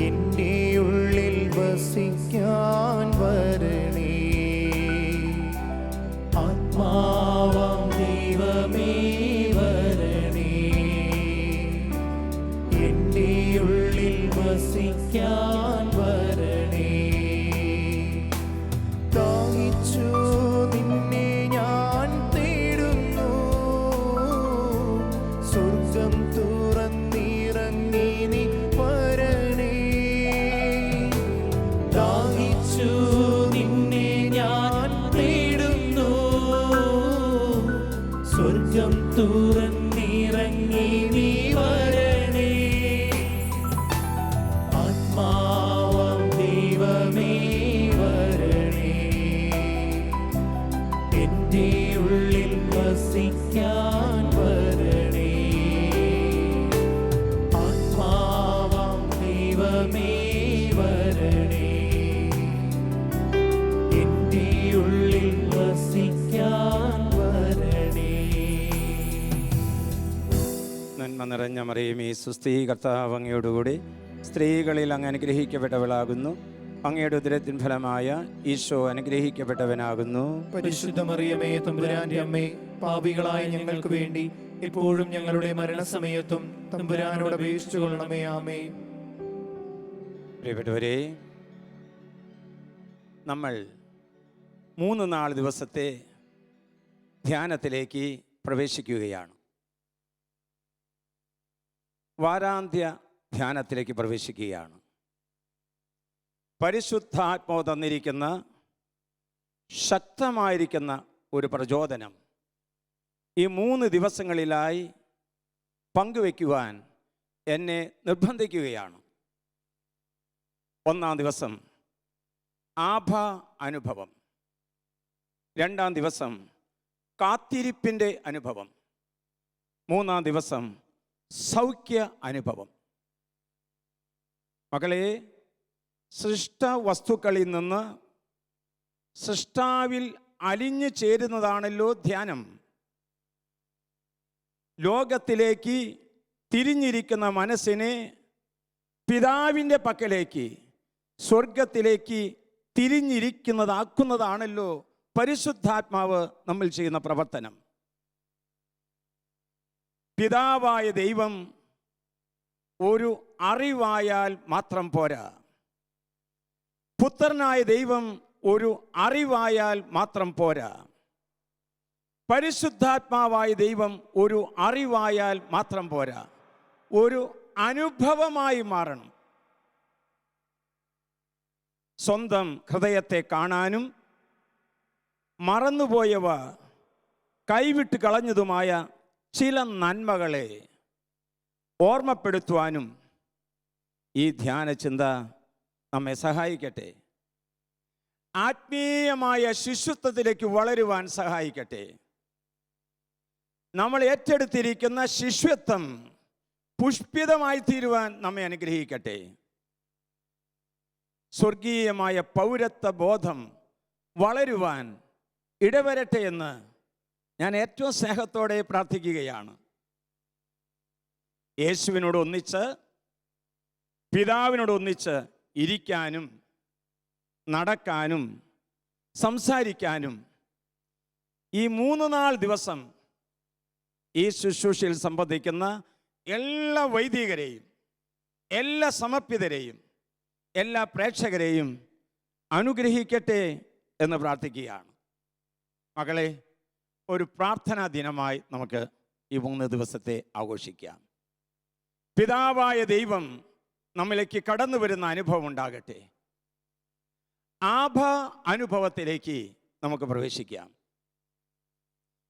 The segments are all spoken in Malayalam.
എൻ്റെ ഉള്ളിൽ വസിക്കാൻ വരണേ. ആത്മാവാം ദൈവമേ വരണേ, എൻ്റെ ഉള്ളിൽ വസിക്കാൻ വരണേ. ദാഹിച്ചു നിന്നെ ഞാൻ തേടുന്നു, സ്വർഗം തുറന്നിറങ്ങി നീ വരണേ. ദാഹിച്ചു നിന്നെ ഞാൻ തേടുന്നു, സ്വർഗം തുറന്നിറങ്ങി നീ വരണേ. ആത്മാവാം ദൈവമേ വരണേ, എൻ്റെ ഉള്ളിൽ വസിക്കാൻ വരണേ. ആത്മാവാം ദൈവമേ വരണേ, എൻ്റെ ഉള്ളിൽ വസിക്കാൻ വരണേ. നന്മ നിറഞ്ഞ മറിയമേ സുസ്ഥീ, കർത്താവ് അങ്ങയോടുകൂടി സ്ത്രീകളിൽ അങ്ങ് അനുഗ്രഹിക്കപ്പെട്ടവളാകുന്നു. അങ്ങയുടെ ഉദരത്തിൻ ഫലമായ ഈശോ അനുഗ്രഹിക്കപ്പെട്ടവനാകുന്നു. പരിശുദ്ധ മറിയമേ തമ്പുരാന്റെ അമ്മേ, പാപികളായ ഞങ്ങൾക്ക് വേണ്ടി ഇപ്പോഴും ഞങ്ങളുടെ മരണസമയത്തും തമ്പുരാനോട് അപേക്ഷിച്ചു കൊള്ളണമേ. ആമേൻ. പ്രിയപ്പെട്ടവരെ, നമ്മൾ 3 നാൾ ദിവസത്തെ ധ്യാനത്തിലേക്ക് പ്രവേശിക്കുകയാണ്. വാരാന്ത്യ ധ്യാനത്തിലേക്ക് പ്രവേശിക്കുകയാണ്. പരിശുദ്ധാത്മാവ് തന്നിരിക്കുന്ന ശക്തമായിരിക്കുന്ന ഒരു പ്രചോദനം ഈ 3 ദിവസങ്ങളിലായി പങ്കുവയ്ക്കുവാൻ എന്നെ നിർബന്ധിക്കുകയാണ്. 1-ാം ദിവസം ആഭ അനുഭവം, 2-ാം ദിവസം കാത്തിരിപ്പിൻ്റെ അനുഭവം, 3-ാം ദിവസം സൗഖ്യ അനുഭവം. മകളെ, സൃഷ്ട വസ്തുക്കളിൽ നിന്ന് സൃഷ്ടാവിൽ അലിഞ്ഞു ചേരുന്നതാണല്ലോ ധ്യാനം. ലോകത്തിലേക്ക് തിരിഞ്ഞിരിക്കുന്ന മനസ്സിനെ പിതാവിൻ്റെ പക്കലേക്ക്, സ്വർഗത്തിലേക്ക് തിരിഞ്ഞിരിക്കുന്നതാക്കുന്നതാണല്ലോ പരിശുദ്ധാത്മാവ് നമ്മൾ ചെയ്യുന്ന പ്രവർത്തനം. പിതാവായ ദൈവം ഒരു അറിവായാൽ മാത്രം പോരാ, പുത്രനായ ദൈവം ഒരു അറിവായാൽ മാത്രം പോരാ, പരിശുദ്ധാത്മാവായ ദൈവം ഒരു അറിവായാൽ മാത്രം പോരാ, ഒരു അനുഭവമായി മാറണം. സ്വന്തം ഹൃദയത്തെ കാണാനും മറന്നുപോയവ കൈവിട്ട് കളഞ്ഞതുമായ ചില നന്മകളെ ഓർമ്മപ്പെടുത്തുവാനും ഈ ധ്യാനചിന്ത നമ്മെ സഹായിക്കട്ടെ. ആത്മീയമായ ശിശുത്വത്തിലേക്ക് വളരുവാൻ സഹായിക്കട്ടെ. നമ്മൾ ഏറ്റെടുത്തിരിക്കുന്ന ശിശുത്വം പുഷ്പിതമായി തീരുവാൻ നമ്മെ അനുഗ്രഹിക്കട്ടെ. സ്വർഗീയമായ പൗരത്വ ബോധം വളരുവാൻ ഇടവരട്ടെ എന്ന് ഞാൻ ഏറ്റവും സ്നേഹത്തോടെ പ്രാർത്ഥിക്കുകയാണ്. യേശുവിനോട് ഒന്നിച്ച്, പിതാവിനോട് ഒന്നിച്ച് ഇരിക്കാനും നടക്കാനും സംസാരിക്കാനും ഈ 3 നാൾ ദിവസം ഈ ശുശ്രൂഷയിൽ സംബന്ധിക്കുന്ന എല്ലാ വൈദികരെയും, എല്ലാ സമർപ്പിതരെയും, എല്ലാ പ്രേക്ഷകരെയും അനുഗ്രഹിക്കട്ടെ എന്ന് പ്രാർത്ഥിക്കുകയാണ്. മകളെ, ഒരു പ്രാർത്ഥനാ ദിനമായി നമുക്ക് ഈ 3 ദിവസത്തെ ആഘോഷിക്കാം. പിതാവായ ദൈവം നമ്മിലേക്ക് കടന്നു വരുന്ന അനുഭവം ഉണ്ടാകട്ടെ. ആഭ അനുഭവത്തിലേക്ക് നമുക്ക് പ്രവേശിക്കാം.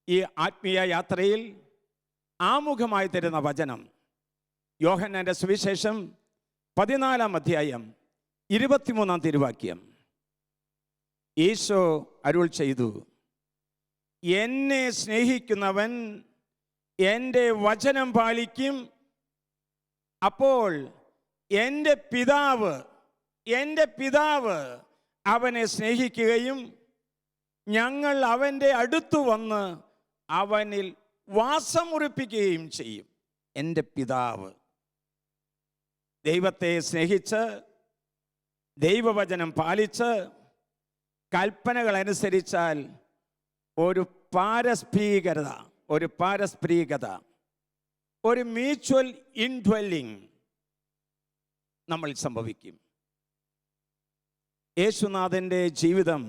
ഈ ആത്മീയ യാത്രയിൽ ആമുഖമായി തരുന്ന വചനം യോഹന്നാന്റെ സുവിശേഷം 14-ാം അധ്യായം 23-ാം തിരുവാക്യം. ഈശോ അരുൾ ചെയ്തു, എന്നെ സ്നേഹിക്കുന്നവൻ എൻ്റെ വചനം പാലിക്കും, അപ്പോൾ എൻ്റെ പിതാവ് അവനെ സ്നേഹിക്കുകയും ഞങ്ങൾ അവൻ്റെ അടുത്തു വന്ന് അവനിൽ വാസമുറിപ്പിക്കുകയും ചെയ്യും. എൻ്റെ പിതാവ്. ദൈവത്തെ സ്നേഹിച്ച് ദൈവവചനം പാലിച്ച് കൽപ്പനകൾ അനുസരിച്ചാൽ ഒരു പാരസ്പരികത, ഒരു മ്യൂച്വൽ ഇൻഡ്വെല്ലിംഗ് നമ്മൾ സംഭവിക്കും. യേശുനാഥൻ്റെ ജീവിതം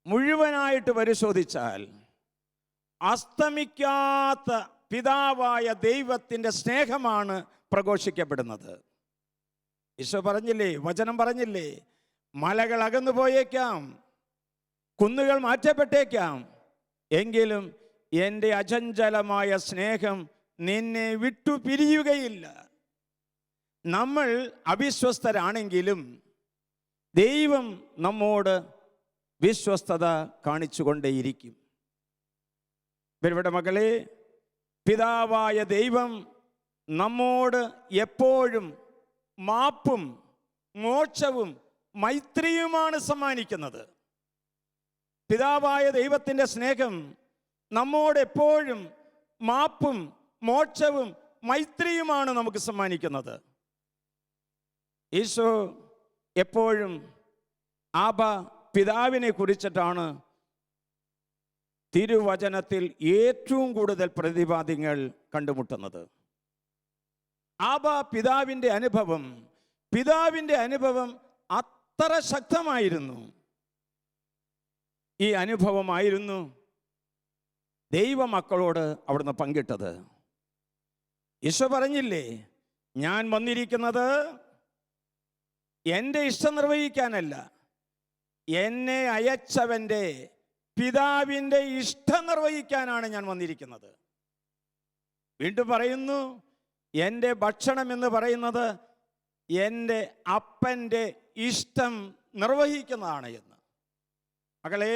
മുഴുവനായിട്ട് പരിശോധിച്ചാൽ അസ്തമിക്കാത്ത പിതാവായ ദൈവത്തിൻ്റെ സ്നേഹമാണ് പ്രഘോഷിക്കപ്പെടുന്നത്. ഈശോ പറഞ്ഞില്ലേ, വചനം പറഞ്ഞില്ലേ, മലകൾ അകന്നു പോയേക്കാം, കുന്നുകൾ മാറ്റപ്പെട്ടേക്കാം, എങ്കിലും എൻ്റെ അചഞ്ചലമായ സ്നേഹം നിന്നെ വിട്ടു പിരിയുകയില്ല. നമ്മൾ അവിശ്വസ്തരാണെങ്കിലും ദൈവം നമ്മോട് വിശ്വസ്തത കാണിച്ചുകൊണ്ടേയിരിക്കും. ഇവരുടെ മകളെ, പിതാവായ ദൈവം നമ്മോട് എപ്പോഴും മാപ്പും മോക്ഷവും മൈത്രിയുമാണ് സമ്മാനിക്കുന്നത്. പിതാവായ ദൈവത്തിൻ്റെ സ്നേഹം നമ്മോട് എപ്പോഴും മാപ്പും മോക്ഷവും മൈത്രിയുമാണ് നമുക്ക് സമ്മാനിക്കുന്നത്. ഈശോ എപ്പോഴും ആബാ പിതാവിനെ കുറിച്ചിട്ടാണ് തിരുവചനത്തിൽ ഏറ്റവും കൂടുതൽ പ്രതിപാദ്യങ്ങൾ കണ്ടുമുട്ടുന്നത്. ആബാ പിതാവിൻ്റെ അനുഭവം അത്ര ശക്തമായിരുന്നു. ഈ അനുഭവമായിരുന്നു ദൈവമക്കളോട് അവിടുന്ന് പങ്കിട്ടത്. ഈശോ പറഞ്ഞില്ലേ, ഞാൻ വന്നിരിക്കുന്നത് എൻ്റെ ഇഷ്ടം നിർവഹിക്കാനല്ല, എന്നെ അയച്ചവൻ്റെ പിതാവിൻ്റെ ഇഷ്ടം നിർവഹിക്കാനാണ് ഞാൻ വന്നിരിക്കുന്നത്. വീണ്ടും പറയുന്നു, എൻ്റെ ഭക്ഷണം എന്ന് പറയുന്നത് എൻ്റെ അപ്പൻ്റെ ഇഷ്ടം നിർവഹിക്കുന്നതാണ് എന്ന്. മകളെ,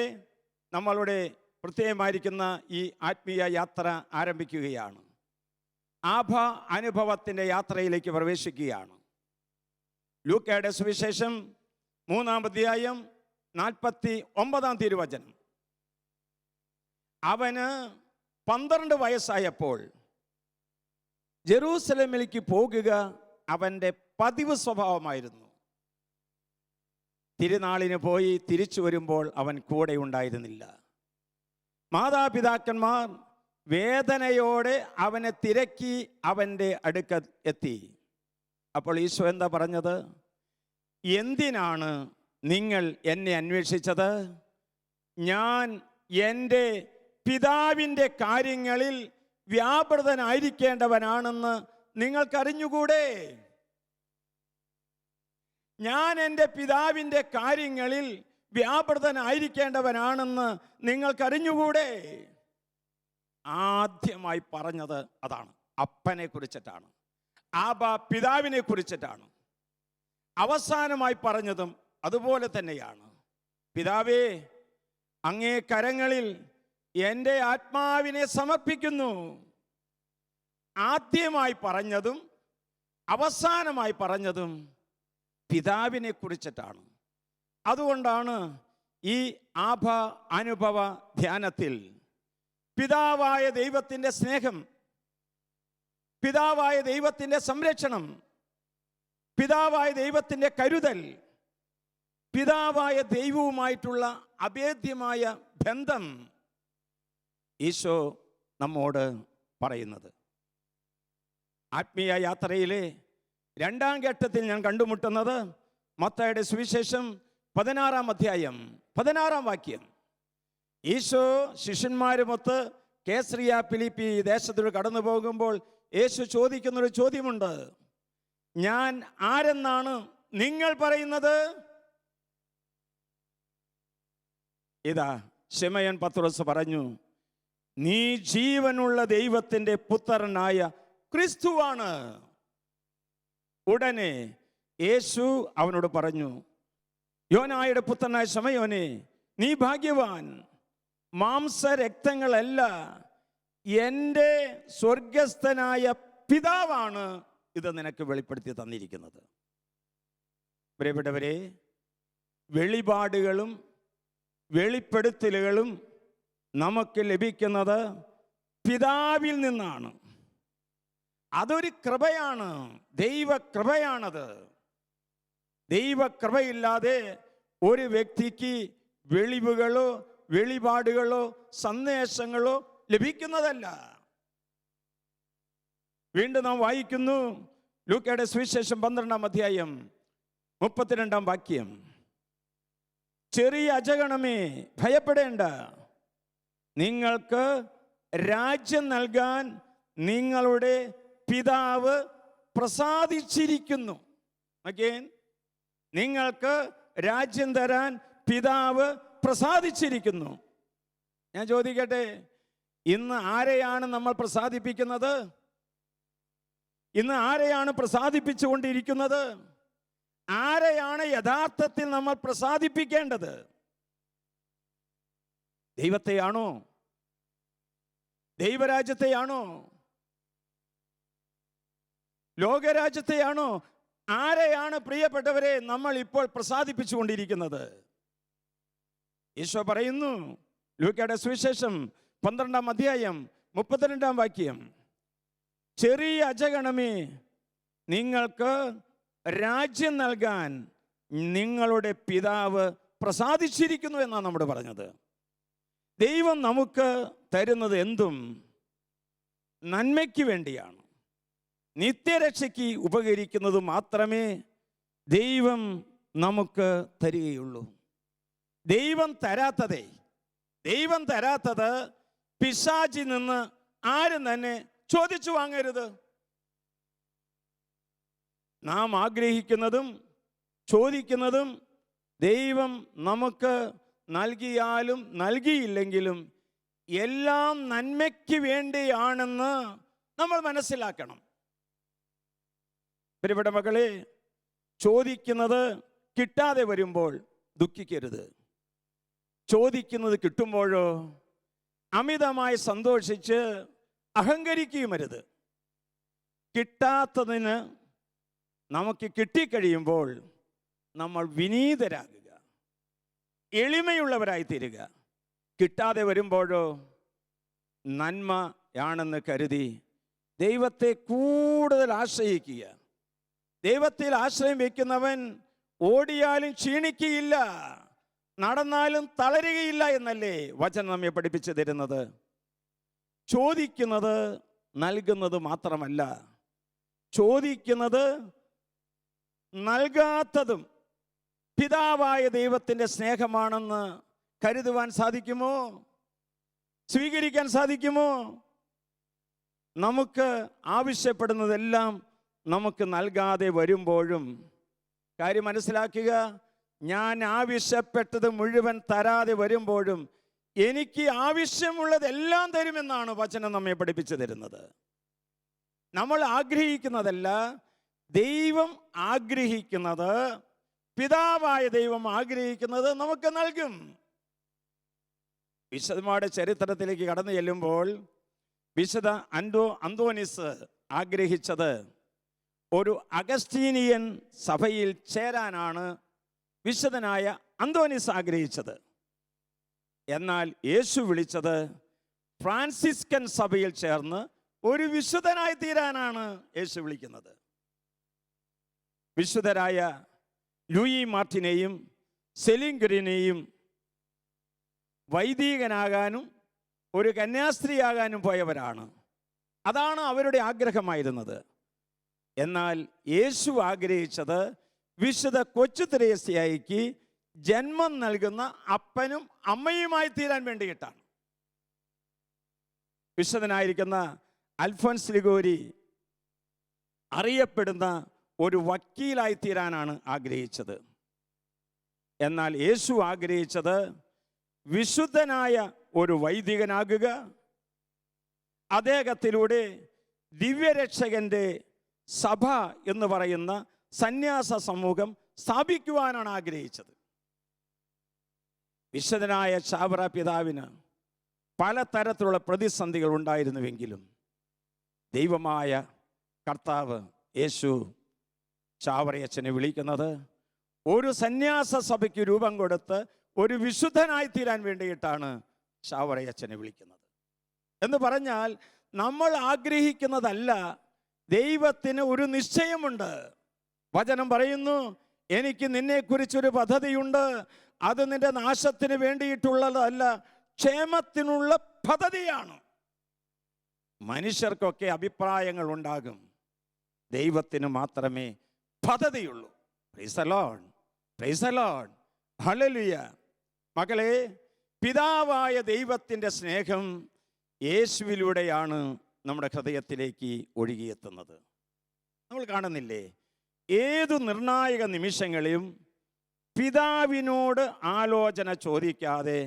നമ്മളുടെ പ്രത്യേകമായിരിക്കുന്ന ഈ ആത്മീയ യാത്ര ആരംഭിക്കുകയാണ്. ആഭ അനുഭവത്തിൻ്റെ യാത്രയിലേക്ക് പ്രവേശിക്കുകയാണ്. ലൂക്കയുടെ സുവിശേഷം 3-ാം അധ്യായം 49-ാം തിരുവചനം. അവന് 12 വയസ്സായപ്പോൾ ജെറൂസലേമിലേക്ക് പോകുക അവൻ്റെ പതിവ് സ്വഭാവമായിരുന്നു. തിരുനാളിന് പോയി തിരിച്ചു വരുമ്പോൾ അവൻ കൂടെ ഉണ്ടായിരുന്നില്ല. മാതാപിതാക്കന്മാർ വേദനയോടെ അവനെ തിരക്കി അവൻ്റെ അടുക്ക എത്തി. അപ്പോൾ ഈശോ എന്താ പറഞ്ഞത്? എന്തിനാണ് നിങ്ങൾ എന്നെ അന്വേഷിച്ചത്? ഞാൻ എൻ്റെ പിതാവിൻ്റെ കാര്യങ്ങളിൽ വ്യാപൃതനായിരിക്കേണ്ടവനാണെന്ന് നിങ്ങൾക്കറിഞ്ഞുകൂടെ? ഞാൻ എൻ്റെ പിതാവിൻ്റെ കാര്യങ്ങളിൽ വ്യാപൃതനായിരിക്കേണ്ടവനാണെന്ന് നിങ്ങൾക്കറിഞ്ഞുകൂടെ? ആദ്യമായി പറഞ്ഞത് അതാണ്, അപ്പനെ കുറിച്ചിട്ടാണ്, ആബാ പിതാവിനെ കുറിച്ചിട്ടാണ്. അവസാനമായി പറഞ്ഞതും അതുപോലെ തന്നെയാണ്. പിതാവേ, അങ്ങേ കരങ്ങളിൽ എൻ്റെ ആത്മാവിനെ സമർപ്പിക്കുന്നു. ആദ്യമായി പറഞ്ഞതും അവസാനമായി പറഞ്ഞതും പിതാവിനെ കുറിച്ചിട്ടാണ്. അതുകൊണ്ടാണ് ഈ ആഭ അനുഭവ ധ്യാനത്തിൽ പിതാവായ ദൈവത്തിൻ്റെ സ്നേഹം, പിതാവായ ദൈവത്തിൻ്റെ സംരക്ഷണം, പിതാവായ ദൈവത്തിൻ്റെ കരുതൽ, പിതാവായ ദൈവവുമായിട്ടുള്ള അഭേദ്യമായ ബന്ധം ഈശോ നമ്മോട് പറയുന്നത്. ആത്മീയ യാത്രയിലെ 2-ാം ഘട്ടത്തിൽ ഞാൻ കണ്ടുമുട്ടുന്നത് മത്തായിയുടെ സുവിശേഷം 16-ാം അധ്യായം 16-ാം വാക്യം. ഈശോ ശിഷ്യന്മാരുമൊത്ത് കേസറിയ ഫിലിപ്പി ദേശത്തിലൂടെ കടന്നു പോകുമ്പോൾ യേശു ചോദിക്കുന്നൊരു ചോദ്യമുണ്ട്. ഞാൻ ആരെന്നാണ് നിങ്ങൾ പറയുന്നത്? ഇതാ ശിമയോൻ പത്രോസ് പറഞ്ഞു, നീ ജീവനുള്ള ദൈവത്തിൻ്റെ പുത്രനായ ക്രിസ്തുവാണ്. ഉടനെ യേശു അവനോട് പറഞ്ഞു, യോനായുടെ പുത്രനായ ശിമയോനെ, നീ ഭാഗ്യവാൻ. മാംസരക്തങ്ങളല്ല, എൻ്റെ സ്വർഗസ്ഥനായ പിതാവാണ് ഇത് നിനക്ക് വെളിപ്പെടുത്തി തന്നിരിക്കുന്നത്. പ്രിയപ്പെട്ടവരെ, വെളിപാടുകളും വെളിപ്പെടുത്തലുകളും നമുക്ക് ലഭിക്കുന്നത് പിതാവിൽ നിന്നാണ്. അതൊരു കൃപയാണ്, ദൈവകൃപയാണത്. ദൈവകൃപയില്ലാതെ ഒരു വ്യക്തിക്ക് വെളിവുകളോ വെളിപാടുകളോ സന്ദേശങ്ങളോ ലഭിക്കുന്നതല്ല. വീണ്ടും നാം വായിക്കുന്നു ലൂക്കയുടെ സുവിശേഷം 12-ാം അധ്യായം 32-ാം വാക്യം. ചെറിയ അജഗണമേ, ഭയപ്പെടേണ്ട, നിങ്ങൾക്ക് രാജ്യം നൽകാൻ നിങ്ങളുടെ പിതാവ് പ്രസാദിച്ചിരിക്കുന്നു. അഗൈൻ, നിങ്ങൾക്ക് രാജ്യം തരാൻ പിതാവ് പ്രസാദിച്ചിരിക്കുന്നു. ഞാൻ ചോദിക്കട്ടെ, ഇന്ന് ആരെയാണ് നമ്മൾ പ്രസാദിപ്പിക്കുന്നത്? ഇന്ന് ആരെയാണ് പ്രസാദിപ്പിച്ചുകൊണ്ടിരിക്കുന്നത്? ആരെയാണ് യഥാർത്ഥത്തിൽ നമ്മൾ പ്രസാദിപ്പിക്കേണ്ടത്? ദൈവത്തെയാണോ? ദൈവരാജ്യത്തെയാണോ? ലോകരാജ്യത്തെയാണോ? ആരെയാണ് പ്രിയപ്പെട്ടവരെ നമ്മൾ ഇപ്പോൾ പ്രസാദിപ്പിച്ചുകൊണ്ടിരിക്കുന്നത്? ഈശോ പറയുന്നു ലൂക്കയുടെ സുവിശേഷം 12-ാം അധ്യായം 32-ാം വാക്യം, ചെറിയ അജഗണമേ, നിങ്ങൾക്ക് രാജ്യം നൽകാൻ നിങ്ങളുടെ പിതാവ് പ്രസാദിച്ചിരിക്കുന്നു എന്നാണ് നമ്മൾ പറഞ്ഞത്. ദൈവം നമുക്ക് തരുന്നത് എന്തും നന്മയ്ക്ക് വേണ്ടിയാണ്. നിത്യരക്ഷയ്ക്ക് ഉപകരിക്കുന്നത് മാത്രമേ ദൈവം നമുക്ക് തരികയുള്ളൂ. ദൈവം തരാത്തത് പിശാചിൽ നിന്ന് ആരും തന്നെ ചോദിച്ചു വാങ്ങരുത്. നാം ആഗ്രഹിക്കുന്നതും ചോദിക്കുന്നതും ദൈവം നമുക്ക് നൽകിയാലും നൽകിയില്ലെങ്കിലും എല്ലാം നന്മയ്ക്ക് വേണ്ടിയാണെന്ന് നമ്മൾ മനസ്സിലാക്കണം. പ്രിയപ്പെട്ട മക്കളെ, ചോദിക്കുന്നത് കിട്ടാതെ വരുമ്പോൾ ദുഃഖിക്കരുത്. ചോദിക്കുന്നത് കിട്ടുമ്പോഴോ അമിതമായി സന്തോഷിച്ച് അഹങ്കരിക്കുകയുമരുത്. കിട്ടാത്തതിന് നമുക്ക് കിട്ടിക്കഴിയുമ്പോൾ നമ്മൾ വിനീതരാകുക, എളിമയുള്ളവരായി തീരുക. കിട്ടാതെ വരുമ്പോഴോ നന്മയാണെന്ന് കരുതി ദൈവത്തെ കൂടുതൽ ആശ്രയിക്കുക. ദൈവത്തിൽ ആശ്രയം വയ്ക്കുന്നവൻ ഓടിയാലും ക്ഷീണിക്കുകയില്ല, നടന്നാലും തളരുകയില്ല എന്നല്ലേ വചനം നമ്മെ പഠിപ്പിച്ചു തരുന്നത്. ചോദിക്കുന്നത് നൽകുന്നത് മാത്രമല്ല, ചോദിക്കുന്നത് നൽകാത്തതും പിതാവായ ദൈവത്തിൻ്റെ സ്നേഹമാണെന്ന് കരുതുവാൻ സാധിക്കുമോ? സ്വീകരിക്കാൻ സാധിക്കുമോ? നമുക്ക് ആവശ്യപ്പെടുന്നതെല്ലാം നമുക്ക് നൽകാതെ വരുമ്പോഴും കാര്യം മനസ്സിലാക്കുക, ഞാൻ ആവശ്യപ്പെട്ടത് മുഴുവൻ തരാതെ വരുമ്പോഴും എനിക്ക് ആവശ്യമുള്ളതെല്ലാം തരുമെന്നാണ് വചനം നമ്മെ പഠിപ്പിച്ചു തരുന്നത്. നമ്മൾ ആഗ്രഹിക്കുന്നതല്ല, ദൈവം ആഗ്രഹിക്കുന്നത്, പിതാവായ ദൈവം ആഗ്രഹിക്കുന്നത് നമുക്ക് നൽകും. വിശുദ്ധന്മാരുടെ ചരിത്രത്തിലേക്ക് കടന്നു ചെല്ലുമ്പോൾ വിശുദ്ധ അന്തോനീസ് ആഗ്രഹിച്ചത് ഒരു അഗസ്റ്റീനിയൻ സഭയിൽ ചേരാനാണ് വിശുദ്ധനായ അന്തോനീസ് ആഗ്രഹിച്ചത്. എന്നാൽ യേശു വിളിച്ചത് ഫ്രാൻസിസ്കൻ സഭയിൽ ചേർന്ന് ഒരു വിശുദ്ധനായി തീരാനാണ് യേശു വിളിക്കുന്നത്. വിശുദ്ധരായ ലൂയി മാർട്ടിനെയും സെലിംഗറിനെയും വൈദികനാകാനും ഒരു കന്യാസ്ത്രീയാകാനും പോയവരാണ്. അതാണ് അവരുടെ ആഗ്രഹമായിരുന്നത്. എന്നാൽ യേശു ആഗ്രഹിച്ചത് വിശുദ്ധ കൊച്ചു ത്രേസ്യായിക്ക് ജന്മം നൽകുന്ന അപ്പനും അമ്മയുമായി തീരാൻ വേണ്ടിയിട്ടാണ്. വിശുദ്ധനായിരിക്കുന്ന അൽഫോൻസ് ലിഗോരി അറിയപ്പെടുന്ന ഒരു വക്കീലായി തീരാനാണ് ആഗ്രഹിച്ചത്. എന്നാൽ യേശു ആഗ്രഹിച്ചത് വിശുദ്ധനായ ഒരു വൈദികനാകുക, അദ്ദേഹത്തിലൂടെ ദിവ്യരക്ഷകന്റെ സഭ എന്ന് പറയുന്ന സന്യാസ സമൂഹം സ്ഥാപിക്കുവാനാണ് ആഗ്രഹിച്ചത്. വിശുദ്ധനായ ചാവറ പിതാവിന് പലതരത്തിലുള്ള പ്രതിസന്ധികൾ ഉണ്ടായിരുന്നുവെങ്കിലും ദൈവമായ കർത്താവ് യേശു ചാവറയച്ചനെ വിളിക്കുന്നത് ഒരു സന്യാസ സഭയ്ക്ക് രൂപം കൊടുത്ത് ഒരു വിശുദ്ധനായി തീരാൻ വേണ്ടിയിട്ടാണ് ചാവറയച്ചനെ വിളിക്കുന്നത്. എന്ന് പറഞ്ഞാൽ നമ്മൾ ആഗ്രഹിക്കുന്നതല്ല ദൈവത്തിന് ഒരു നിശ്ചയമുണ്ട്. വചനം പറയുന്നു, എനിക്ക് നിന്നെക്കുറിച്ചൊരു പദ്ധതിയുണ്ട്, അത് നിന്റെ നാശത്തിന് വേണ്ടിയിട്ടുള്ളതല്ല, ക്ഷേമത്തിനുള്ള പദ്ധതിയാണ്. മനുഷ്യർക്കൊക്കെ അഭിപ്രായങ്ങൾ ഉണ്ടാകും, ദൈവത്തിന് മാത്രമേ പദ്ധതിയുള്ളൂ. Praise the lord, praise the lord, hallelujah. മകളെ, പിതാവായ ദൈവത്തിൻ്റെ സ്നേഹം യേശുവിലൂടെയാണ് നമ്മുടെ ഹൃദയത്തിലേക്ക് ഒഴുകിയെത്തുന്നത്. നമ്മൾ കാണുന്നില്ലേ, ഏതു നിർണായക നിമിഷങ്ങളിലും പിതാവിനോട് ആലോചന ചോദിക്കാതെ,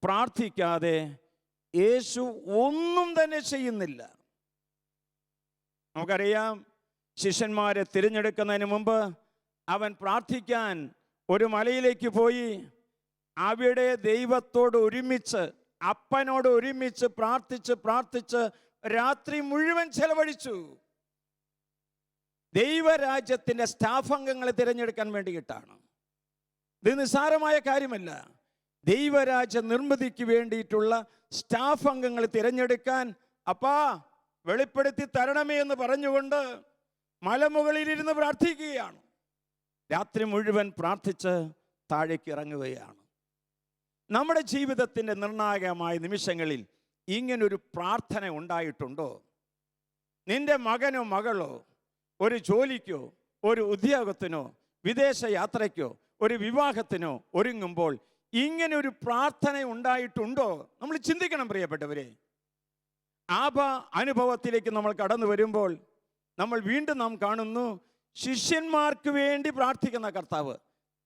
പ്രാർത്ഥിക്കാതെ യേശു ഒന്നും തന്നെ ചെയ്യുന്നില്ല. നമുക്കറിയാം, ശിഷ്യന്മാരെ തിരഞ്ഞെടുക്കുന്നതിന് മുമ്പ് അവൻ പ്രാർത്ഥിക്കാൻ ഒരു മലയിലേക്ക് പോയി. അവിടെ ദൈവത്തോട് ഒരുമിച്ച്, അപ്പനോട് ഒരുമിച്ച് പ്രാർത്ഥിച്ച് രാത്രി മുഴുവൻ ചെലവഴിച്ചു. ദൈവരാജ്യത്തിൻ്റെ സ്റ്റാഫ് അംഗങ്ങളെ തിരഞ്ഞെടുക്കാൻ വേണ്ടിയിട്ടാണ്. ഇത് നിസ്സാരമായ കാര്യമല്ല. ദൈവരാജ്യ നിർമ്മിതിക്ക് വേണ്ടിയിട്ടുള്ള സ്റ്റാഫ് അംഗങ്ങളെ തിരഞ്ഞെടുക്കാൻ അപ്പാ വെളിപ്പെടുത്തി തരണമേ എന്ന് പറഞ്ഞുകൊണ്ട് മലമുകളിലിരുന്ന് പ്രാർത്ഥിക്കുകയാണ്. രാത്രി മുഴുവൻ പ്രാർത്ഥിച്ച് താഴേക്ക് ഇറങ്ങുകയാണ്. നമ്മുടെ ജീവിതത്തിൻ്റെ നിർണായകമായ നിമിഷങ്ങളിൽ ഇങ്ങനൊരു പ്രാർത്ഥന ഉണ്ടായിട്ടുണ്ടോ? നിന്റെ മകനോ മകളോ ഒരു ജോലിക്കോ ഒരു ഉദ്യോഗത്തിനോ വിദേശ യാത്രയ്ക്കോ ഒരു വിവാഹത്തിനോ ഒരുങ്ങുമ്പോൾ ഇങ്ങനെ ഒരു പ്രാർത്ഥന ഉണ്ടായിട്ടുണ്ടോ? നമ്മൾ ചിന്തിക്കണം പ്രിയപ്പെട്ടവരെ. ആപ അനുഭവത്തിലേക്ക് നമ്മൾ കടന്നു വരുമ്പോൾ നമ്മൾ വീണ്ടും നാം കാണുന്നു, ശിഷ്യന്മാർക്ക് വേണ്ടി പ്രാർത്ഥിക്കുന്ന കർത്താവ്.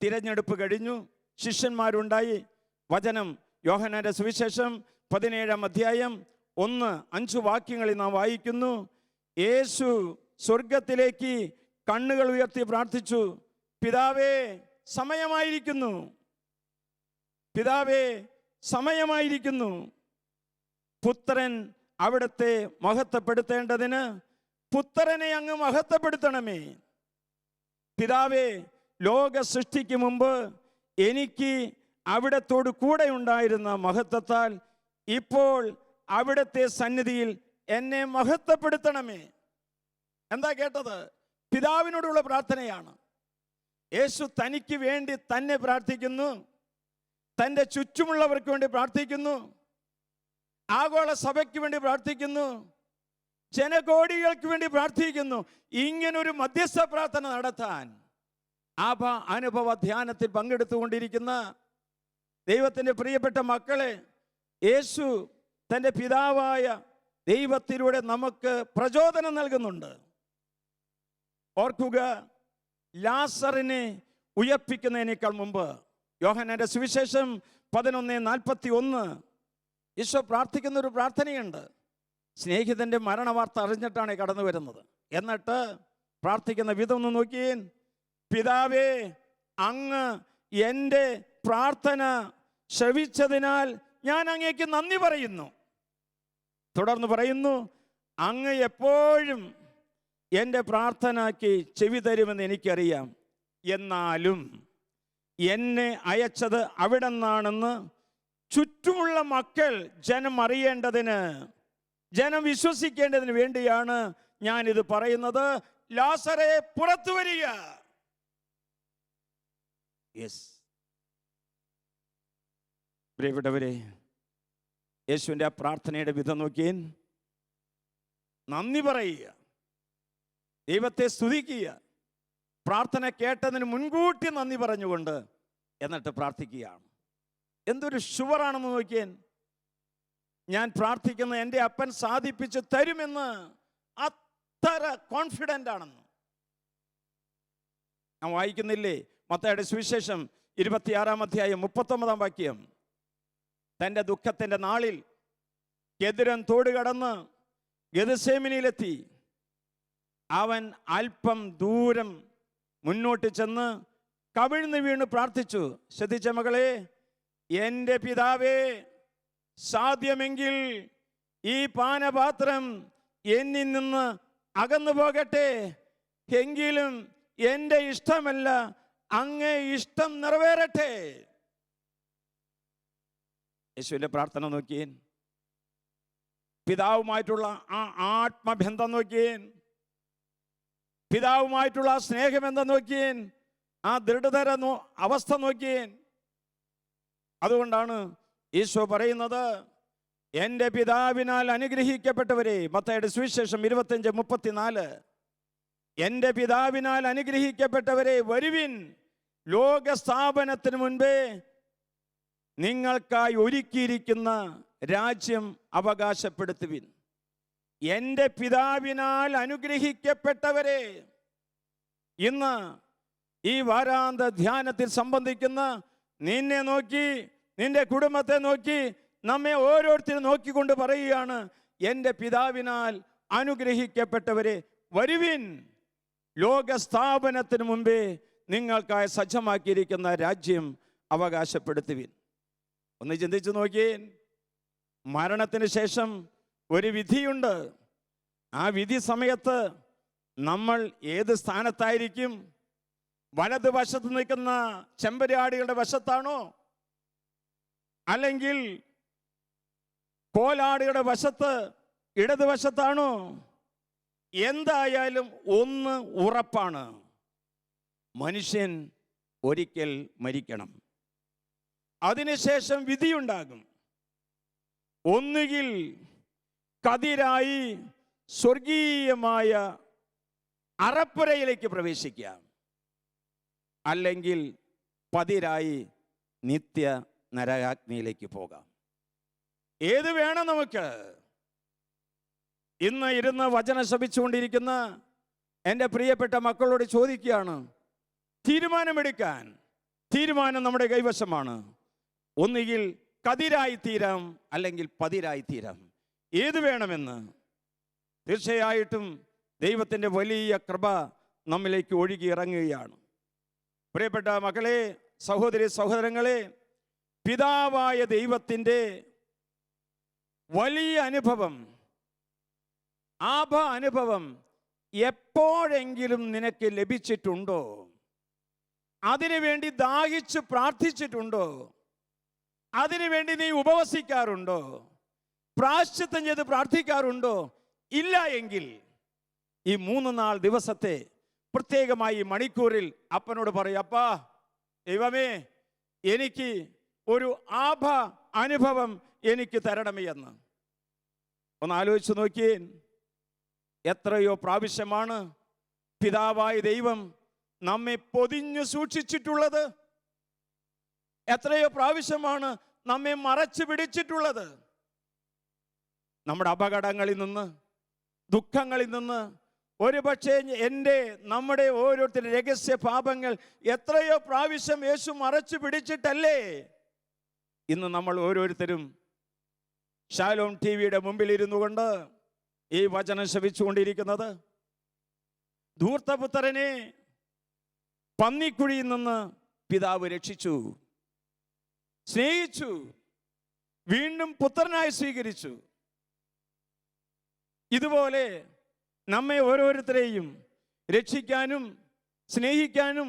തിരഞ്ഞെടുപ്പ് കഴിഞ്ഞു, ശിഷ്യന്മാരുണ്ടായി. വചനം യോഹന്നാന്റെ സുവിശേഷം 17-ാം അധ്യായം 1-5 വാക്യങ്ങളിൽ നാം വായിക്കുന്നു. യേശു സ്വർഗത്തിലേക്ക് കണ്ണുകൾ ഉയർത്തി പ്രാർത്ഥിച്ചു, പിതാവേ സമയമായിരിക്കുന്നു, പിതാവേ സമയമായിരിക്കുന്നു. പുത്രൻ അവിടുത്തെ മഹത്വപ്പെടുത്തേണ്ടതിന് പുത്രനെ അങ്ങ് മഹത്വപ്പെടുത്തണമേ. പിതാവേ, ലോക സൃഷ്ടിക്ക് മുമ്പ് എനിക്ക് അവിടത്തോട് കൂടെ ഉണ്ടായിരുന്ന മഹത്വത്താൽ ഇപ്പോൾ അവിടുത്തെ സന്നിധിയിൽ എന്നെ മഹത്വപ്പെടുത്തണമേ. എന്താ കേട്ടത്? പിതാവിനോടുള്ള പ്രാർത്ഥനയാണ്. യേശു തനിക്ക് വേണ്ടി തന്നെ പ്രാർത്ഥിക്കുന്നു, തൻ്റെ ചുറ്റുമുള്ളവർക്ക് വേണ്ടി പ്രാർത്ഥിക്കുന്നു, ആഗോള സഭയ്ക്ക് വേണ്ടി പ്രാർത്ഥിക്കുന്നു, ജനകോടികൾക്ക് വേണ്ടി പ്രാർത്ഥിക്കുന്നു. ഇങ്ങനൊരു മധ്യസ്ഥ പ്രാർത്ഥന നടത്താൻ ആഭ അനുഭവ ധ്യാനത്തിൽ പങ്കെടുത്തുകൊണ്ടിരിക്കുന്ന ദൈവത്തിൻ്റെ പ്രിയപ്പെട്ട മക്കളെ, യേശു തൻ്റെ പിതാവായ ദൈവത്തിലൂടെ നമുക്ക് പ്രചോദനം നൽകുന്നുണ്ട്. ഓർക്കുക, ലാസറിനെ ഉയർപ്പിക്കുന്നതിനേക്കാൾ മുമ്പ് യോഹന്നാന്റെ സുവിശേഷം 11:41 ഈശോ പ്രാർത്ഥിക്കുന്ന ഒരു പ്രാർത്ഥനയുണ്ട്. സ്നേഹിതൻ്റെ മരണവാർത്ത അറിഞ്ഞിട്ടാണ് കടന്നു വരുന്നത്. എന്നിട്ട് പ്രാർത്ഥിക്കുന്ന വിധം ഒന്ന് നോക്കിയേൻ. പിതാവേ, അങ്ങ് എൻ്റെ പ്രാർത്ഥന ശ്രവിച്ചതിനാൽ ഞാൻ അങ്ങേക്ക് നന്ദി പറയുന്നു. തുടർന്ന് പറയുന്നു, അങ്ങ് എപ്പോഴും എൻ്റെ പ്രാർത്ഥനയ്ക്ക് ചെവി തരുമെന്ന് എനിക്കറിയാം. എന്നാലും എന്നെ അയച്ചത് അവിടെ നിന്നാണെന്ന് ചുറ്റുമുള്ള മക്കൾ ജനം അറിയേണ്ടതിന്, ജനം വിശ്വസിക്കേണ്ടതിന് വേണ്ടിയാണ് ഞാനിത് പറയുന്നത്. ലാസറേ, പുറത്തു വരിക. യെസ് പ്രിയപ്പെട്ടവരെ, യേശുവിൻ്റെ ആ പ്രാർത്ഥനയുടെ വിധം നോക്കിയേൻ. നന്ദി പറയുക, ദൈവത്തെ സ്തുതിക്കുക, പ്രാർത്ഥന കേട്ടതിന് മുൻകൂട്ടി നന്ദി പറഞ്ഞുകൊണ്ട് എന്നിട്ട് പ്രാർത്ഥിക്കുകയാണ്. എന്തൊരു ഷുവറാണെന്ന് നോക്കിയേൻ. ഞാൻ പ്രാർത്ഥിക്കുന്ന എൻ്റെ അപ്പൻ സാധിപ്പിച്ച് തരുമെന്ന് അത്ര കോൺഫിഡൻ്റ് ആണെന്ന്. ഞാൻ വായിക്കുന്നില്ലേ മത്തായിയുടെ സുവിശേഷം 26-ാം അധ്യായം 39-ാം വാക്യം. തൻ്റെ ദുഃഖത്തിൻ്റെ നാളിൽ ഗെദ്രൻ തോട് കടന്ന് ഗെത്സേമനിയിലെത്തി. അവൻ അല്പം ദൂരം മുന്നോട്ട് ചെന്ന് കവിഴ്ന്ന് വീണ് പ്രാർത്ഥിച്ചു. ശ്രദ്ധിച്ച മകളെ, എൻ്റെ പിതാവേ, സാധ്യമെങ്കിൽ ഈ പാനപാത്രം എന്നിൽ നിന്ന് അകന്നു പോകട്ടെ, എങ്കിലും എൻ്റെ ഇഷ്ടമല്ല അങ്ങേ ഇഷ്ടം നിറവേറട്ടെ. യേശുവിൻ്റെ പ്രാർത്ഥന നോക്കിയേൻ. പിതാവുമായിട്ടുള്ള ആ ആത്മബന്ധം നോക്കിയേൻ. പിതാവുമായിട്ടുള്ള ആ സ്നേഹം എന്താ നോക്കിയേൻ, ആ ദൃഢതര അവസ്ഥ നോക്കിയേൻ. അതുകൊണ്ടാണ് ഈശോ പറയുന്നത്, എൻ്റെ പിതാവിനാൽ അനുഗ്രഹിക്കപ്പെട്ടവരെ, മത്തായിയുടെ സുവിശേഷം 25:34, എൻ്റെ പിതാവിനാൽ അനുഗ്രഹിക്കപ്പെട്ടവരെ വരുവിൻ, ലോകസ്ഥാപനത്തിന് മുൻപേ നിങ്ങൾക്കായി ഒരുക്കിയിരിക്കുന്ന രാജ്യം അവകാശപ്പെടുത്തുവിൻ. എൻ്റെ പിതാവിനാൽ അനുഗ്രഹിക്കപ്പെട്ടവരെ. ഇന്ന് ഈ വാരാന്ത ധ്യാനത്തിൽ സംബന്ധിക്കുന്ന നിന്നെ നോക്കി, നിന്റെ കുടുംബത്തെ നോക്കി, നമ്മെ ഓരോരുത്തരും നോക്കിക്കൊണ്ട് പറയുകയാണ്, എൻ്റെ പിതാവിനാൽ അനുഗ്രഹിക്കപ്പെട്ടവരെ വരുവിൻ, ലോകസ്ഥാപനത്തിന് മുമ്പേ നിങ്ങൾക്കായി സജ്ജമാക്കിയിരിക്കുന്ന രാജ്യം അവകാശപ്പെടുത്തുവിൻ. ഒന്ന് ചിന്തിച്ചു നോക്കിയേ, മരണത്തിന് ശേഷം ഒരു വിധിയുണ്ട്. ആ വിധി സമയത്ത് നമ്മൾ ഏത് സ്ഥാനത്തായിരിക്കും? വലതുവശത്ത് നിൽക്കുന്ന ചെമ്പരാടികളുടെ വശത്താണോ, അല്ലെങ്കിൽ കോലാടിയുടെ വശത്ത് ഇടതുവശത്താണോ? എന്തായാലും ഒന്ന് ഉറപ്പാണ്, മനുഷ്യൻ ഒരിക്കൽ മരിക്കണം. അതിനുശേഷം വിധിയുണ്ടാകും. ഒന്നുകിൽ കതിരായി സ്വർഗീയമായ അറപ്പുരയിലേക്ക് പ്രവേശിക്കാം, അല്ലെങ്കിൽ പതിരായി നിത്യ നരകാഗ്നിയിലേക്ക് പോകാം. ഏത് വേണം നമുക്ക്? ഇന്ന് ഇരുന്ന് വചനം ശ്രമിച്ചുകൊണ്ടിരിക്കുന്ന എൻ്റെ പ്രിയപ്പെട്ട മക്കളോട് ചോദിക്കുകയാണ്, തീരുമാനമെടുക്കാൻ. തീരുമാനം നമ്മുടെ കൈവശമാണ്. ഒന്നുകിൽ കതിരായി തീരാം, അല്ലെങ്കിൽ പതിരായി തീരാം. ഏത് വേണമെന്ന്? തീർച്ചയായിട്ടും ദൈവത്തിൻ്റെ വലിയ കൃപ നമ്മിലേക്ക് ഒഴുകി ഇറങ്ങുകയാണ്. പ്രിയപ്പെട്ട മക്കളെ, സഹോദരി സഹോദരങ്ങളെ, പിതാവായ ദൈവത്തിൻ്റെ വലിയ അനുഭവം, അനുഭവം എപ്പോഴെങ്കിലും നിനക്ക് ലഭിച്ചിട്ടുണ്ടോ? അതിനുവേണ്ടി ദാഹിച്ച് പ്രാർത്ഥിച്ചിട്ടുണ്ടോ? അതിനുവേണ്ടി നീ ഉപവസിക്കാറുണ്ടോ? പ്രായശ്ചിത്തം ചെയ്ത് പ്രാർത്ഥിക്കാറുണ്ടോ? ഇല്ല എങ്കിൽ ഈ 3 നാൾ ദിവസത്തെ പ്രത്യേകമായി മണിക്കൂറിൽ അപ്പനോട് പറയും, അപ്പാ ദൈവമേ, എനിക്ക് ഒരു അനുഭവം എനിക്ക് തരണമേ എന്ന്. ഒന്ന് ആലോചിച്ച് നോക്കിയേ, എത്രയോ പ്രാവശ്യമാണ് പിതാവായ ദൈവം നമ്മെ പൊതിഞ്ഞു സൂക്ഷിച്ചിട്ടുള്ളത്. എത്രയോ പ്രാവശ്യമാണ് നമ്മെ മറച്ചു പിടിച്ചിട്ടുള്ളത്. നമ്മുടെ അപകടങ്ങളിൽ നിന്ന്, ദുഃഖങ്ങളിൽ നിന്ന്, ഒരുപക്ഷെ നമ്മുടെ ഓരോരുത്തരുടെ രഹസ്യ പാപങ്ങൾ എത്രയോ പ്രാവശ്യം യേശു മറച്ചു പിടിച്ചിട്ടല്ലേ ഇന്ന് നമ്മൾ ഓരോരുത്തരും ഷാലോം ടിവിയുടെ മുമ്പിൽ ഇരുന്നു കൊണ്ട് ഈ വചനം ശ്രവിച്ചുകൊണ്ടിരിക്കുന്നത്. ധൂർത്തപുത്രനെ പന്നിക്കുഴിയിൽ നിന്ന് പിതാവ് രക്ഷിച്ചു, സ്നേഹിച്ചു, വീണ്ടും പുത്രനായി സ്വീകരിച്ചു. ഇതുപോലെ നമ്മെ ഓരോരുത്തരെയും രക്ഷിക്കാനും സ്നേഹിക്കാനും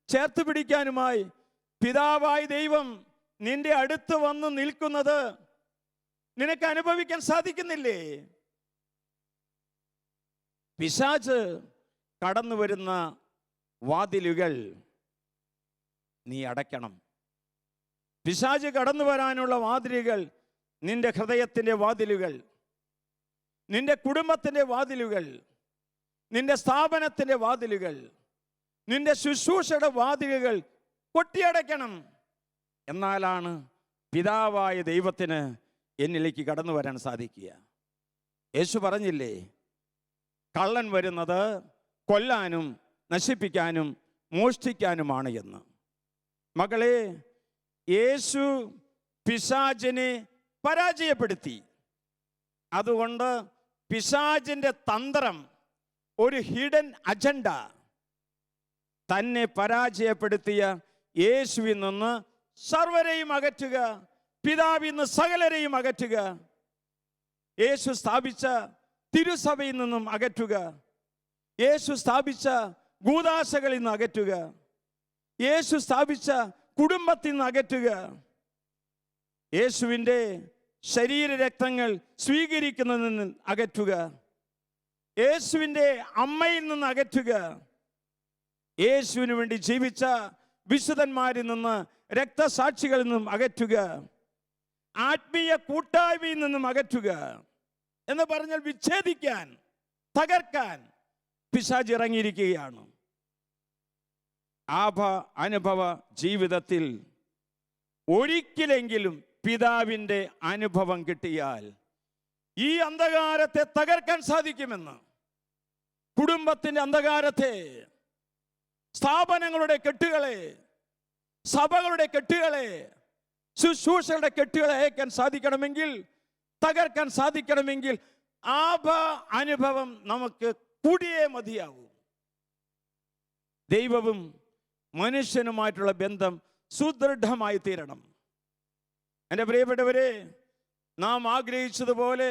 ചേർത്ത് പിടിക്കാനുമായി പിതാവായ ദൈവം നിന്റെ അടുത്ത് വന്ന് നിൽക്കുന്നത് നിനക്ക് അനുഭവിക്കാൻ സാധിക്കുന്നില്ലേ? പിശാച് കടന്നു വരുന്ന വാതിലുകൾ നീ അടയ്ക്കണം. പിശാച് കടന്നു വരാനുള്ള വാതിലുകൾ, നിന്റെ ഹൃദയത്തിൻ്റെ വാതിലുകൾ, നിന്റെ കുടുംബത്തിൻ്റെ വാതിലുകൾ, നിന്റെ സ്ഥാപനത്തിൻ്റെ വാതിലുകൾ, നിന്റെ ശുശ്രൂഷയുടെ വാതിലുകൾ കൊട്ടിയടയ്ക്കണം. എന്നാലാണ് പിതാവായ ദൈവത്തിന് എന്നിലേക്ക് കടന്നു വരാൻ സാധിക്കുക. യേശു പറഞ്ഞില്ലേ, കള്ളൻ വരുന്നത് കൊല്ലാനും നശിപ്പിക്കാനും മോഷ്ടിക്കാനുമാണ് എന്ന്. മകളെ, യേശു പിശാചിനെ പരാജയപ്പെടുത്തി. അതുകൊണ്ട് പിശാചിൻ്റെ തന്ത്രം, ഒരു ഹിഡൻ അജണ്ട, തന്നെ പരാജയപ്പെടുത്തിയ യേശുവിൽ നിന്ന് സർവരെയും അകറ്റുക, പിതാവിൽ നിന്ന് സകലരെയും അകറ്റുക, യേശു സ്ഥാപിച്ച തിരുസഭയിൽ നിന്നും അകറ്റുക, യേശു സ്ഥാപിച്ച കൂദാശകളിൽ നിന്ന് അകറ്റുക, യേശു സ്ഥാപിച്ച കുടുംബത്തിൽ നിന്ന് അകറ്റുക, യേശുവിൻ്റെ ശരീരരക്തങ്ങൾ സ്വീകരിക്കുന്നതിൽ നിന്ന് അകറ്റുക. യേശുവിൻ്റെ അമ്മയിൽ നിന്ന് അകറ്റുക. യേശുവിന് വേണ്ടി ജീവിച്ച വിശുദ്ധന്മാരിൽ നിന്ന്, രക്തസാക്ഷികളിൽ നിന്നും അകറ്റുക. ആത്മീയ കൂട്ടായ്മയിൽ നിന്നും അകറ്റുക എന്ന് പറഞ്ഞാൽ വിച്ഛേദിക്കാൻ, തകർക്കാൻ പിശാച് ഇറങ്ങിയിരിക്കുകയാണ്. അനുഭവ ജീവിതത്തിൽ ഒരിക്കലെങ്കിലും പിതാവിൻ്റെ അനുഭവം കിട്ടിയാൽ ഈ അന്ധകാരത്തെ തകർക്കാൻ സാധിക്കുമെന്ന്, കുടുംബത്തിൻ്റെ അന്ധകാരത്തെ, സ്ഥാപനങ്ങളുടെ കെട്ടുകളെ, സഭകളുടെ കെട്ടുകളെ, ശുശ്രൂഷകളുടെ കെട്ടുകളെ അയക്കാൻ സാധിക്കണമെങ്കിൽ, തകർക്കാൻ സാധിക്കണമെങ്കിൽ അനുഭവം നമുക്ക് കൂടിയേ മതിയാവൂ. ദൈവവും മനുഷ്യനുമായിട്ടുള്ള ബന്ധം സുദൃഢമായി തീരണം. എൻ്റെ പ്രിയപ്പെട്ടവരെ, നാം ആഗ്രഹിച്ചതുപോലെ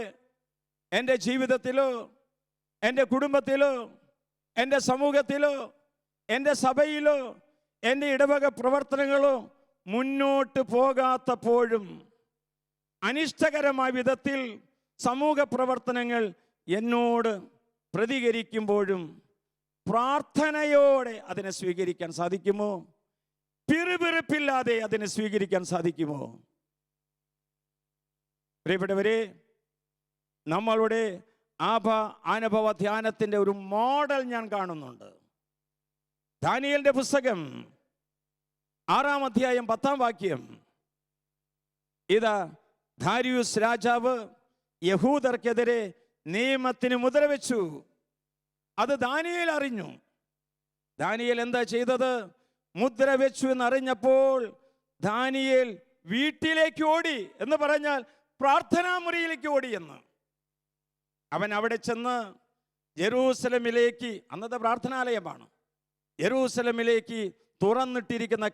എൻ്റെ ജീവിതത്തിലോ, എൻ്റെ കുടുംബത്തിലോ, എൻ്റെ സമൂഹത്തിലോ, എൻ്റെ സഭയിലോ, എൻ്റെ ഇടവക പ്രവർത്തനങ്ങളോ മുന്നോട്ട് പോകാത്തപ്പോഴും, അനിഷ്ടകരമായ വിധത്തിൽ സമൂഹ പ്രവർത്തനങ്ങൾ എന്നോട് പ്രതികരിക്കുമ്പോഴും പ്രാർത്ഥനയോടെ അതിനെ സ്വീകരിക്കാൻ സാധിക്കുമോ? പിറുപിറുപ്പില്ലാതെ അതിനെ സ്വീകരിക്കാൻ സാധിക്കുമോ? പ്രിയപ്പെട്ടവരെ, നമ്മളുടെ അനുഭവ ധ്യാനത്തിൻ്റെ ഒരു മോഡൽ ഞാൻ കാണുന്നുണ്ട്. ദാനിയേലിന്റെ പുസ്തകം 6-ാം അധ്യായം 10-ാം വാക്യം. ഇതാ, ദാരിയൂസ് രാജാവ് യഹൂദർക്കെതിരെ നിയമത്തിന് മുദ്ര വെച്ചു. അത് ദാനിയേൽ അറിഞ്ഞു. ദാനിയേൽ എന്താ ചെയ്തത്? മുദ്ര വെച്ചു എന്നറിഞ്ഞപ്പോൾ ദാനിയേൽ വീട്ടിലേക്ക് ഓടി, എന്ന് പറഞ്ഞാൽ പ്രാർത്ഥനാ മുറിയിലേക്ക് ഓടി എന്ന്. അവൻ അവിടെ ചെന്ന് യെരൂശലേമിലേക്ക്, അന്നത്തെ പ്രാർത്ഥനാലയമാണ്, യെരൂശലേമിലേക്ക് തുറന്നിട്ടിരിക്കുന്ന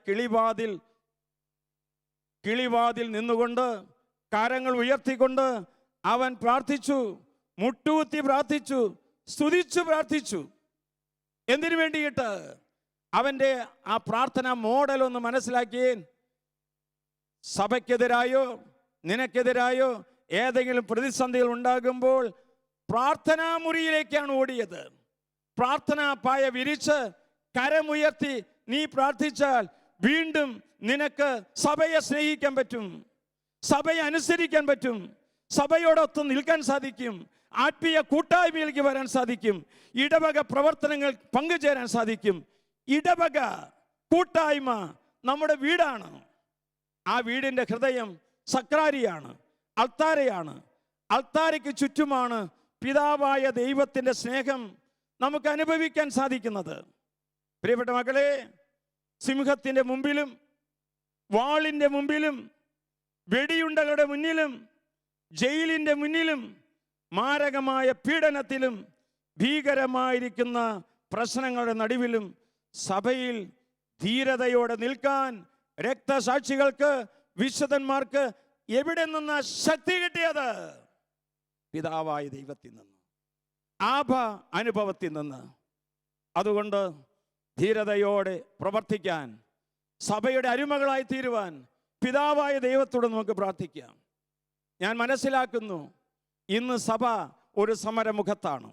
കിളിവാതിൽ നിന്നുകൊണ്ട് കരങ്ങൾ ഉയർത്തിക്കൊണ്ട് അവൻ പ്രാർത്ഥിച്ചു, മുട്ടുകുത്തി പ്രാർത്ഥിച്ചു, സ്തുതിച്ചു പ്രാർത്ഥിച്ചു. എന്തിനു വേണ്ടിയിട്ട്? അവൻ്റെ ആ പ്രാർത്ഥന മോഡൽ ഒന്ന് മനസ്സിലാക്കിയേ. സഭയ്ക്കെതിരായോ നിനക്കെതിരായോ ഏതെങ്കിലും പ്രതിസന്ധികൾ ഉണ്ടാകുമ്പോൾ പ്രാർത്ഥനാ മുറിയിലേക്കാണ് ഓടിയത്. പ്രാർത്ഥനാ പായ വിരിച്ച് കരമുയർത്തി നീ പ്രാർത്ഥിച്ചാൽ വീണ്ടും നിനക്ക് സഭയെ സ്നേഹിക്കാൻ പറ്റും, സഭയെ അനുസരിക്കാൻ പറ്റും, സഭയോടൊത്ത് നിൽക്കാൻ സാധിക്കും, ആത്മീയ കൂട്ടായ്മയിലേക്ക് വരാൻ സാധിക്കും, ഇടവക പ്രവർത്തനങ്ങൾ പങ്കുചേരാൻ സാധിക്കും. ഇടവക കൂട്ടായ്മ നമ്മുടെ വീടാണ്. ആ വീടിൻ്റെ ഹൃദയം സക്രാരിയാണ്, അൾത്താരയാണ്. അൾത്താരയ്ക്ക് ചുറ്റുമാണ് പിതാവായ ദൈവത്തിൻ്റെ സ്നേഹം നമുക്ക് അനുഭവിക്കാൻ സാധിക്കുന്നത്. പ്രിയപ്പെട്ട മക്കളെ, സിംഹത്തിൻ്റെ മുമ്പിലും വാളിൻ്റെ മുമ്പിലും വെടിയുണ്ടകളുടെ മുന്നിലും ജയിലിൻ്റെ മുന്നിലും മാരകമായ പീഡനത്തിലും ഭീകരമായിരിക്കുന്ന പ്രശ്നങ്ങളുടെ നടുവിലും സഭയിൽ ധീരതയോടെ നിൽക്കാൻ രക്തസാക്ഷികൾക്ക്, വിശുദ്ധന്മാർക്ക് എവിടെ നിന്ന് ശക്തി കിട്ടിയത്? പിതാവായ ദൈവത്തിൽ നിന്ന്, അനുഭവത്തിൽ നിന്ന്. അതുകൊണ്ട് ധീരതയോടെ പ്രവർത്തിക്കാൻ, സഭയുടെ അരുമകളായി തീരുവാൻ പിതാവായ ദൈവത്തോട് നമുക്ക് പ്രാർത്ഥിക്കാം. ഞാൻ മനസ്സിലാക്കുന്നു, ഇന്ന് സഭ ഒരു സമരമുഖത്താണ്.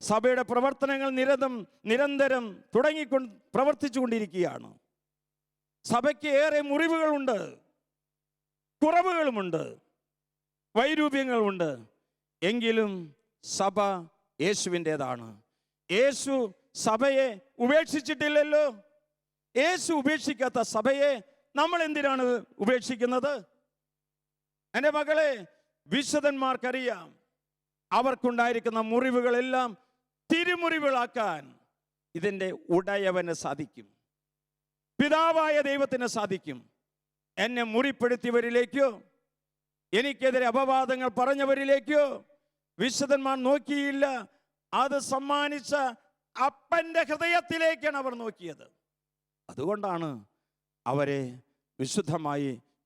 സഭയുടെ പ്രവർത്തനങ്ങൾ നിരന്തരം പ്രവർത്തിച്ചു കൊണ്ടിരിക്കുകയാണ്. സഭയ്ക്ക് ഏറെ മുറിവുകളുണ്ട്, കുറവുകളുമുണ്ട്, വൈരൂപ്യങ്ങളുമുണ്ട്. എങ്കിലും സഭ യേശുവിൻ്റെതാണ്. യേശു സഭയെ ഉപേക്ഷിച്ചിട്ടില്ലല്ലോ. യേശു ഉപേക്ഷിക്കാത്ത സഭയെ നമ്മൾ എന്തിനാണ് ഉപേക്ഷിക്കുന്നത്? എൻ്റെ മകളെ, വിശുദ്ധന്മാർക്കറിയാം അവർക്കുണ്ടായിരിക്കുന്ന മുറിവുകളെല്ലാം തിരുമുറിവുകളാക്കാൻ ഇതിൻ്റെ ഉടയവന് സാധിക്കും, പിതാവായ ദൈവത്തിന് സാധിക്കും. എന്നെ മുറിപ്പെടുത്തിയവരിലേക്കോ എനിക്കെതിരെ അപവാദങ്ങൾ പറഞ്ഞവരിലേക്കോ വിശുദ്ധന്മാർ നോക്കിയില്ല. അത് സമ്മാനിച്ച അപ്പൻ്റെ ഹൃദയത്തിലേക്കാണ് അവർ നോക്കിയത്. അതുകൊണ്ടാണ് അവരെ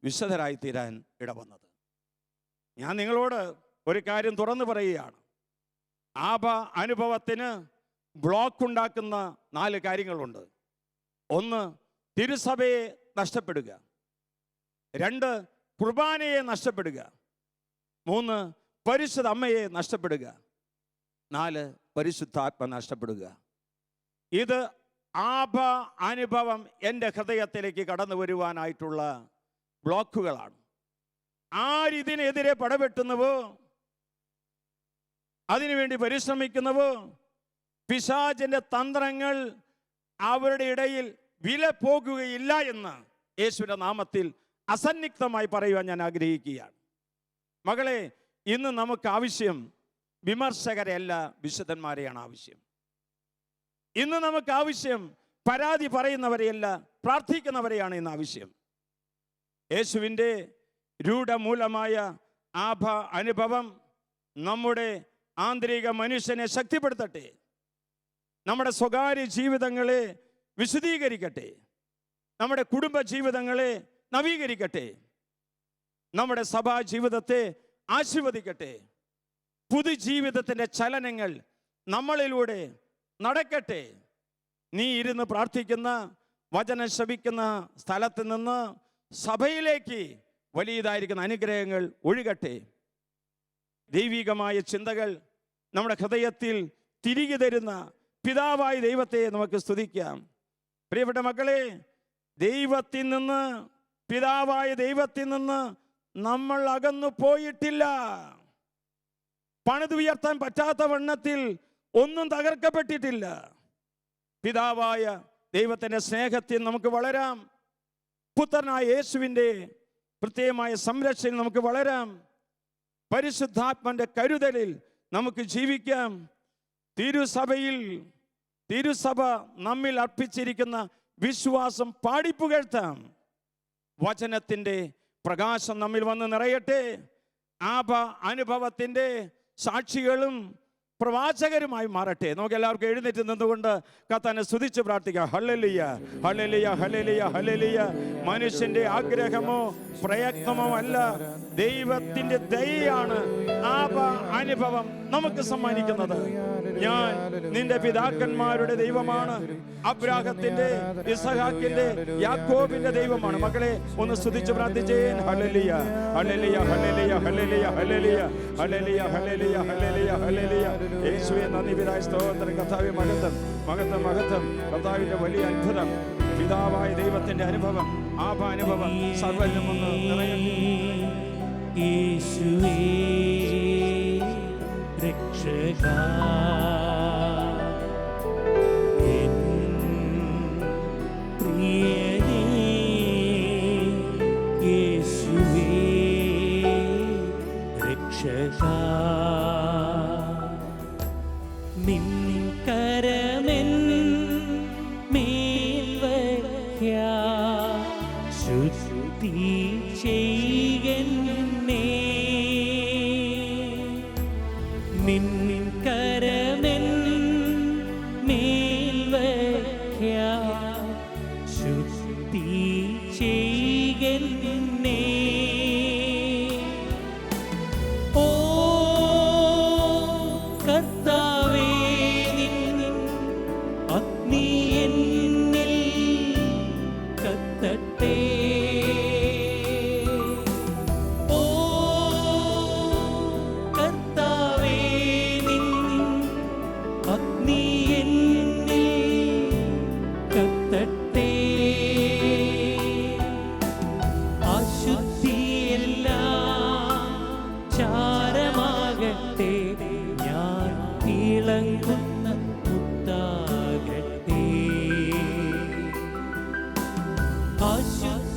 വിശുദ്ധരായി തീരാൻ ഇടവന്നത്. ഞാൻ നിങ്ങളോട് ഒരു കാര്യം തുറന്നു പറയുകയാണ്. അനുഭവത്തിന് ബ്ലോക്ക് ഉണ്ടാക്കുന്ന 4 കാര്യങ്ങളുണ്ട്. 1, തിരുസഭയെ നഷ്ടപ്പെടുക. 2, കുർബാനയെ നഷ്ടപ്പെടുക. 3, പരിശുദ്ധ അമ്മയെ നഷ്ടപ്പെടുക. 4 പരിശുദ്ധാത്മ നഷ്ടപ്പെടുക. ഇത് ആഭ അനുഭവം എൻ്റെ ഹൃദയത്തിലേക്ക് കടന്നു വരുവാനായിട്ടുള്ള ബ്ലോക്കുകളാണ്. ആരിതിനെതിരെ പടവെട്ടുന്നുവോ, അതിനുവേണ്ടി പരിശ്രമിക്കുന്നുവോ, പിശാചിന്റെ തന്ത്രങ്ങൾ അവരുടെ ഇടയിൽ വില പോകുകയില്ല എന്ന് യേശുവിന്റെ നാമത്തിൽ അസന്നിഗ്ധമായി പറയുവാൻ ഞാൻ ആഗ്രഹിക്കുകയാണ്. മകളെ, ഇന്ന് നമുക്ക് ആവശ്യം വിമർശകരെയല്ല, വിശുദ്ധന്മാരെയാണ് ആവശ്യം. ഇന്ന് നമുക്ക് ആവശ്യം പരാതി പറയുന്നവരെയല്ല, പ്രാർത്ഥിക്കുന്നവരെയാണ് ഇന്ന് ആവശ്യം. യേശുവിൻ്റെ രൂഢമൂലമായ ആഭ അനുഭവം നമ്മുടെ ആന്തരിക മനുഷ്യനെ ശക്തിപ്പെടുത്തട്ടെ, നമ്മുടെ സ്വകാര്യ ജീവിതങ്ങളെ വിശദീകരിക്കട്ടെ, നമ്മുടെ കുടുംബ ജീവിതങ്ങളെ നവീകരിക്കട്ടെ, നമ്മുടെ സഭാ ജീവിതത്തെ ആശീർവദിക്കട്ടെ. പുതുജീവിതത്തിൻ്റെ ചലനങ്ങൾ നമ്മളിലൂടെ നടക്കട്ടെ. നീ ഇരുന്ന് പ്രാർത്ഥിക്കുന്ന, വചനം ശ്രവിക്കുന്ന സ്ഥലത്ത് നിന്ന് സഭയിലേക്ക് വലിയതായിരിക്കുന്ന അനുഗ്രഹങ്ങൾ ഒഴുകട്ടെ. ദൈവികമായ ചിന്തകൾ നമ്മുടെ ഹൃദയത്തിൽ തിരികെ തരുന്ന പിതാവായ ദൈവത്തെ നമുക്ക് സ്തുതിക്കാം. പ്രിയപ്പെട്ട മക്കളെ, ദൈവത്തിൽ നിന്ന്, പിതാവായ ദൈവത്തിൽ നിന്ന് നമ്മൾ അകന്നു പോയിട്ടില്ല. പണിതുയർത്താൻ പറ്റാത്ത വണ്ണത്തിൽ ഒന്നും തകർക്കപ്പെട്ടിട്ടില്ല. പിതാവായ ദൈവത്തിൻ്റെ സ്നേഹത്തിൽ നമുക്ക് വളരാം. പുത്രനായ യേശുവിൻ്റെ പ്രത്യേകമായ സംരക്ഷണയിൽ നമുക്ക് വളരാം. പരിശുദ്ധാത്മന്റെ കരുതലിൽ നമുക്ക് ജീവിക്കാം. തിരുസഭ നമ്മിൽ അർപ്പിച്ചിരിക്കുന്ന വിശ്വാസം പാടിപ്പുകഴ്ത്താം. വചനത്തിൻ്റെ പ്രകാശം നമ്മിൽ വന്ന് നിറയട്ടെ. ആഭ അനുഭവത്തിൻ്റെ സാക്ഷികളും പ്രവാചകരുമായി മാറട്ടെ. നമുക്ക് എല്ലാവർക്കും എഴുന്നേറ്റ് നിന്നുകൊണ്ട് കർത്താവിനെ സ്തുതിച്ച് പ്രാർത്ഥിക്കാം. Hallelujah, hallelujah, hallelujah, hallelujah. മനുഷ്യന്റെ ആഗ്രഹമോ പ്രയത്നമോ അല്ല, ദൈവത്തിന്റെ ദയയാണ് ആഭ അനുഭവം നമുക്ക് സമ്മാനിക്കുന്നത്. ഞാൻ നിന്റെ പിതാക്കന്മാരുടെ ദൈവമാണ്, അബ്രാഹത്തിന്റെ, ഇസഹാക്കിന്റെ, യാക്കോബിന്റെ ദൈവമാണ്. മക്കളെ, ഒന്ന് സ്തുതിച്ച് പ്രാർത്ഥിച്ചേ. Hallelujah, hallelujah, hallelujah, hallelujah, hallelujah, hallelujah, hallelujah, hallelujah, hallelujah. യേശുവേ നന്ദി, പിതാവേ സ്തോത്രം. കർത്താവേ മഹത്വം, മഹത്വം, മഹത്വം. കർത്താവിന്റെ വലിയ അത്ഭുതം, പിതാവായ ദൈവത്തിന്റെ അനുഭവം, ആഭ അനുഭവം സർവ്വനും ഒന്ന് നിറയട്ടെ. യേശുവേ രക്ഷകാ, എൻ പ്രിയനേ യേശുവേ രക്ഷകാ, നിൻ കരമെൻ മേൽ വയ്ക്കാം, ശുദ്ധി ചെയ്യന്നേ. നിൻ കരമെൻ മേൽ വയ്ക്കാം, ശുദ്ധി ചെയ്യന്നേ. ഓ കർത്താവേ, നിൻ അഗ്നി എന്നിൽ കത്തട്ടെ. ഓ കർത്താവേ, നിൻ അഗ്നി എന്നിൽ കത്തട്ടെ. അശുദ്ധിയെല്ലാം ചാരമാകട്ടെ, ഞാൻ തിളങ്ങുന്ന മുത്താകട്ടെ. അശുദ്ധി